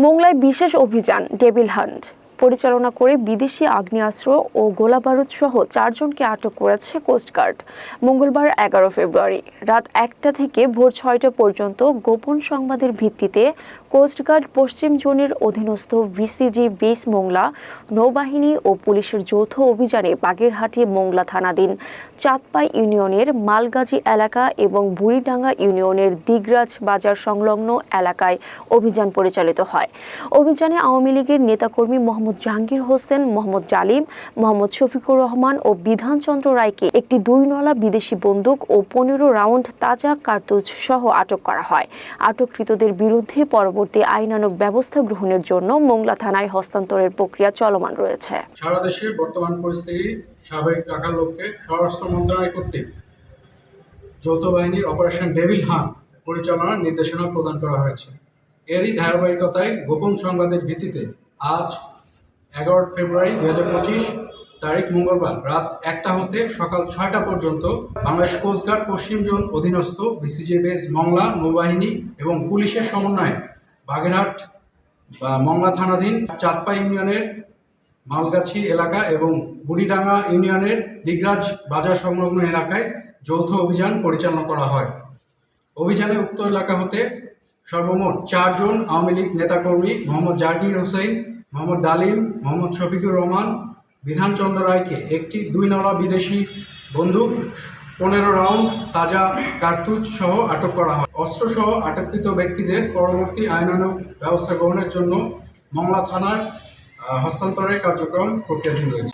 মোংলায় বিশেষ অভিযান devil hunt পরিচালনা করে বিদেশি আগ্নেয়াস্ত্র ও গোলাবারুদ সহ 4 জনকে আটক করেছে কোস্টগার্ড। মঙ্গলবার 11 ফেব্রুয়ারি রাত 1টা থেকে ভোর 6টা পর্যন্ত গোপন সংবাদের ভিত্তিতে কোস্টগার্ড পশ্চিম জোনের অধীনস্থ ভিসিজি বেস মোংলা নৌবাহিনী ও পুলিশের যৌথ অভিযানে বাগেরহাটি মোংলা থানাধীন চাঁদপাই ইউনিয়নের মালগাজী এলাকা এবং বুড়িডাঙ্গা ইউনিয়নের দিগরাজ বাজার সংলগ্ন এলাকায় অভিযান পরিচালিত হয়। অভিযানে আওয়ামী লীগের নেতাকর্মী মোহাম্মদ জাহাঙ্গীর হোসেন, মোহাম্মদ জালিম, মোহাম্মদ শফিকুর রহমান ও বিধানচন্দ্র রায়কে একটি 2 নলা বিদেশি বন্দুক ও 15 রাউন্ড তাজা কার্তুজ সহ আটক করা হয়। আটককৃতদের বিরুদ্ধে পরবর্তী আইনানুগ ব্যবস্থা গ্রহণের জন্য মোংলা থানায় হস্তান্তরের প্রক্রিয়া চলমান রয়েছে। সারা দেশে বর্তমান পরিস্থিতি স্বাভাবিক রাখার লক্ষ্যে স্বরাষ্ট্র মন্ত্রণালয় কর্তৃক যৌথ বাহিনীর অপারেশন ডেভিল হান্ট পরিচালনার নির্দেশনা প্রদান করা হয়েছে। এরই ধারাবাহিকতায় গোপন সংবাদের ভিত্তিতে আজ 11 ফেব্রুয়ারি 2025 তারিখ মঙ্গলবার রাত 1টা হতে সকাল 6টা পর্যন্ত বাংলাদেশ কোস্টগার্ড পশ্চিম জোন অধীনস্থ ভিসিজি বেস মংলা নৌবাহিনী এবং পুলিশের সমন্বয়ে বাগেরহাট মংলা থানাধীন চাঁদপাই ইউনিয়নের মালগাছি এলাকা এবং বুড়িডাঙ্গা ইউনিয়নের দিগরাজ বাজার সংলগ্ন এলাকায় যৌথ অভিযান পরিচালনা করা হয়। অভিযানে উক্ত এলাকা হতে সর্বমোট 4 জন আওয়ামী লীগ নেতাকর্মী মোহাম্মদ জাহাঙ্গীর হোসেন, মোহাম্মদ ডালিম, মোহাম্মদ শফিকুর রহমান, বিধানচন্দ্র রায়কে একটি 2 নলা বিদেশি বন্দুক, 15 রাউন্ড তাজা কার্তুজ সহ আটক করা হয়। অস্ত্রসহ আটককৃত ব্যক্তিদের পরবর্তী আইনানুগ ব্যবস্থা গ্রহণের জন্য মংলা থানার হস্তান্তরের কার্যক্রম প্রক্রিয়াধীন রয়েছে।